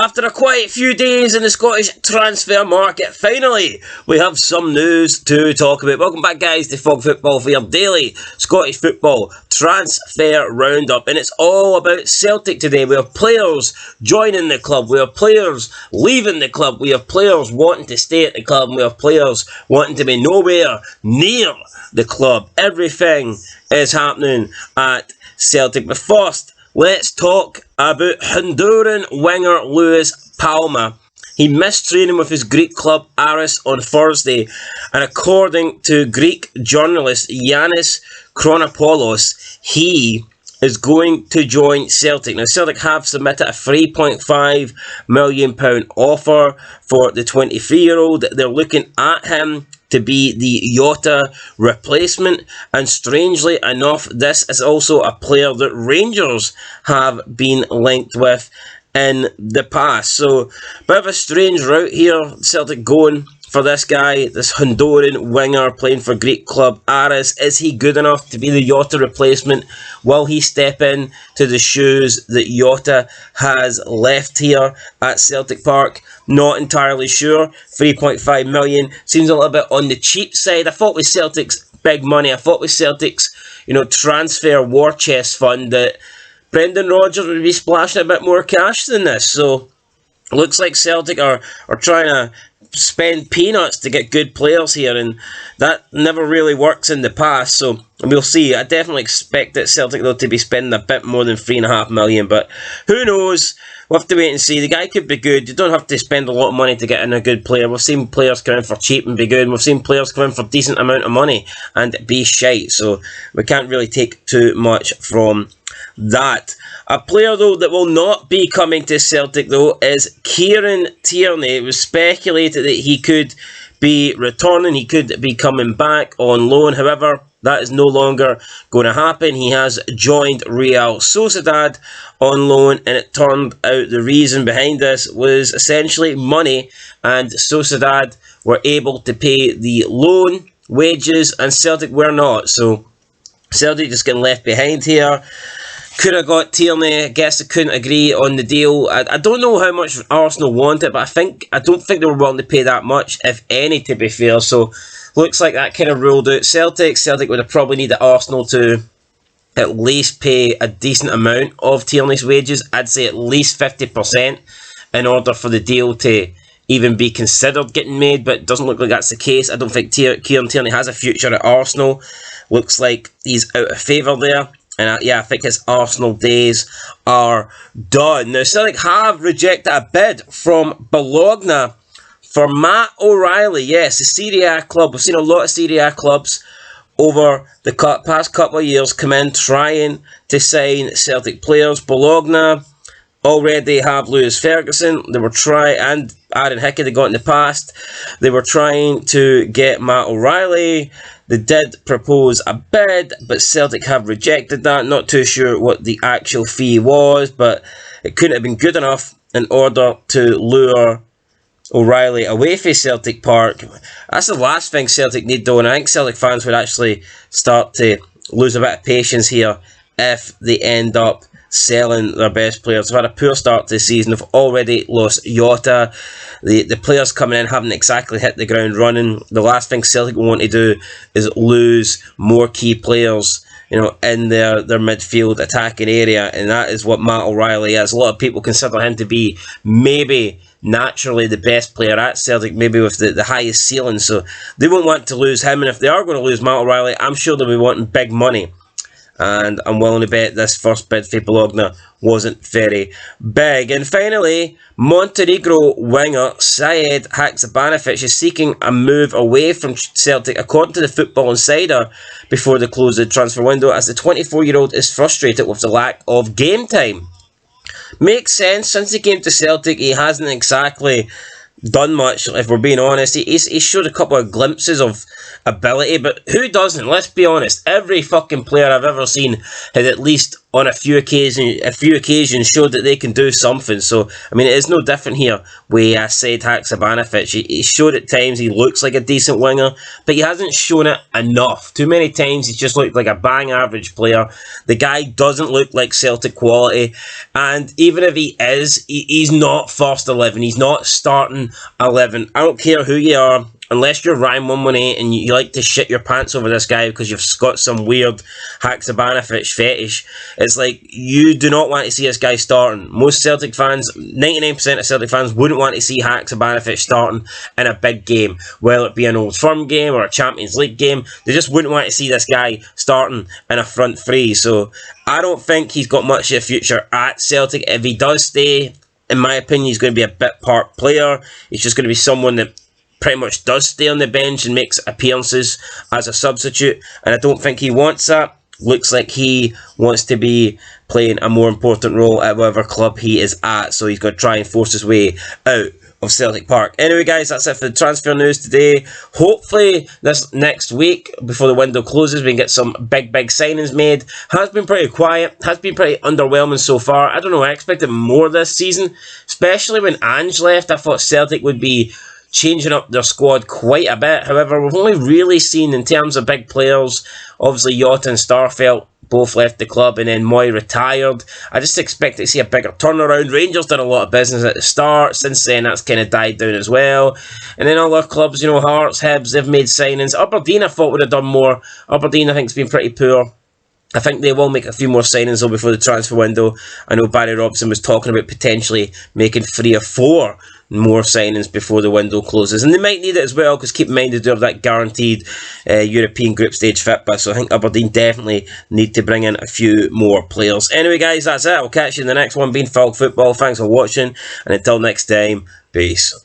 After a quiet few days in the Scottish transfer market, finally, we have some news to talk about. Welcome back, guys, to Fog Football for your daily Scottish football transfer roundup. And it's all about Celtic today. We have players joining the club. We have players leaving the club. We have players wanting to stay at the club. And we have players wanting to be nowhere near the club. Everything is happening at Celtic. But first, let's talk about Honduran winger Luis Palma. He missed training with his Greek club Aris on Thursday, and according to Greek journalist Yannis Chronopoulos, he is going to join Celtic. Now, Celtic have submitted a £3.5 million offer for the 23-year-old. They're looking at him to be the Jota replacement, and strangely enough, this is also a player that Rangers have been linked with in the past. So, bit of a strange route here, Celtic going for this guy, this Honduran winger playing for Greek club Aris. Is he good enough to be the Jota replacement? Will he step in to the shoes that Jota has left here at Celtic Park? Not entirely sure. 3.5 million seems a little bit on the cheap side. I thought with Celtic's big money, I thought with Celtic's, transfer war chest fund that Brendan Rodgers would be splashing a bit more cash than this. So, looks like Celtic are trying to spend peanuts to get good players here, and that never really works in the past, so we'll see. I definitely expect that Celtic, though, to be spending a bit more than £3.5 million, but who knows? We'll have to wait and see. The guy could be good. You don't have to spend a lot of money to get in a good player. We've seen players come in for cheap and be good, and we've seen players come in for a decent amount of money and be shite, so we can't really take too much from that. A player, though, that will not be coming to Celtic, though, is Kieran Tierney. It was speculated that he could be returning, he could be coming back on loan. However, that is no longer going to happen. He has joined Real Sociedad on loan, and it turned out the reason behind this was essentially money, and Sociedad were able to pay the loan wages, and Celtic were not. So, Celtic just getting left behind here. Could have got Tierney. I guess I couldn't agree on the deal. I don't know how much Arsenal wanted, but I don't think they were willing to pay that much, if any, to be fair. So, looks like that kind of ruled out Celtic. Celtic would have probably needed Arsenal to at least pay a decent amount of Tierney's wages. I'd say at least 50% in order for the deal to even be considered getting made, but it doesn't look like that's the case. I don't think Kieran Tierney has a future at Arsenal. Looks like he's out of favour there. And I think his Arsenal days are done. Now, Celtic have rejected a bid from Bologna for Matt O'Reilly. Yes, the Serie A club. We've seen a lot of Serie A clubs over the past couple of years come in trying to sign Celtic players. Bologna already have Lewis Ferguson. They were and Aaron Hickey they got in the past. They were trying to get Matt O'Reilly. They did propose a bid, but Celtic have rejected that. Not too sure what the actual fee was, but it couldn't have been good enough in order to lure O'Reilly away from Celtic Park. That's the last thing Celtic need, though, and I think Celtic fans would actually start to lose a bit of patience here if they end up selling their best players. They've had a poor start to the season. They've already lost Jota. The players coming in haven't exactly hit the ground running. The last thing Celtic want to do is lose more key players, in their midfield attacking area, and that is what Matt O'Reilly is. A lot of people consider him to be maybe naturally the best player at Celtic, maybe with the highest ceiling, so they won't want to lose him, and if they are going to lose Matt O'Reilly, I'm sure they'll be wanting big money. And I'm willing to bet this first bid for Bologna wasn't very big. And finally, Montenegro winger Sajid Haksabanovic is seeking a move away from Celtic, according to the Football Insider, before the close of the transfer window, as the 24-year-old is frustrated with the lack of game time. Makes sense. Since he came to Celtic, he hasn't exactly done much, if we're being honest. He showed a couple of glimpses of ability, but who doesn't? Let's be honest. Every fucking player I've ever seen had at least on a few occasions showed that they can do something. So, I mean, it is no different here with Said Haksabanovic. He showed at times he looks like a decent winger, but he hasn't shown it enough. Too many times he's just looked like a bang average player. The guy doesn't look like Celtic quality, and even if he is, he's not first 11. He's not starting 11. I don't care who you are. Unless you're Ryan 118 and you like to shit your pants over this guy because you've got some weird Haksabanovic fetish, it's like you do not want to see this guy starting. Most Celtic fans, 99% of Celtic fans, wouldn't want to see Haksabanovic starting in a big game, whether it be an Old Firm game or a Champions League game. They just wouldn't want to see this guy starting in a front three. So I don't think he's got much of a future at Celtic. If he does stay, in my opinion, he's going to be a bit part player. He's just going to be someone that pretty much does stay on the bench and makes appearances as a substitute, and I don't think he wants that. Looks like he wants to be playing a more important role at whatever club he is at, so he's going to try and force his way out of Celtic Park. Anyway, guys, that's it for the transfer news today. Hopefully, this next week, before the window closes, we can get some big signings made. Has been pretty quiet, has been pretty underwhelming so far. I don't know, I expected more this season, especially when Ange left. I thought Celtic would be changing up their squad quite a bit. However, we've only really seen, in terms of big players, obviously Jota and Starfelt both left the club, and then Moy retired. I just expect to see a bigger turnaround. Rangers did a lot of business at the start. Since then, that's kind of died down as well. And then other clubs, Hearts, Hibs, they've made signings. Aberdeen, I thought, would have done more. Aberdeen, I think, has been pretty poor. I think they will make a few more signings though before the transfer window. I know Barry Robson was talking about potentially making 3 or 4 more signings before the window closes, and they might need it as well, because keep in mind they do have that guaranteed European group stage fitba, so I think Aberdeen definitely need to bring in a few more players. Anyway, guys, that's it. I'll catch you in the next one. Been Falk Football. Thanks for watching, and until next time, peace.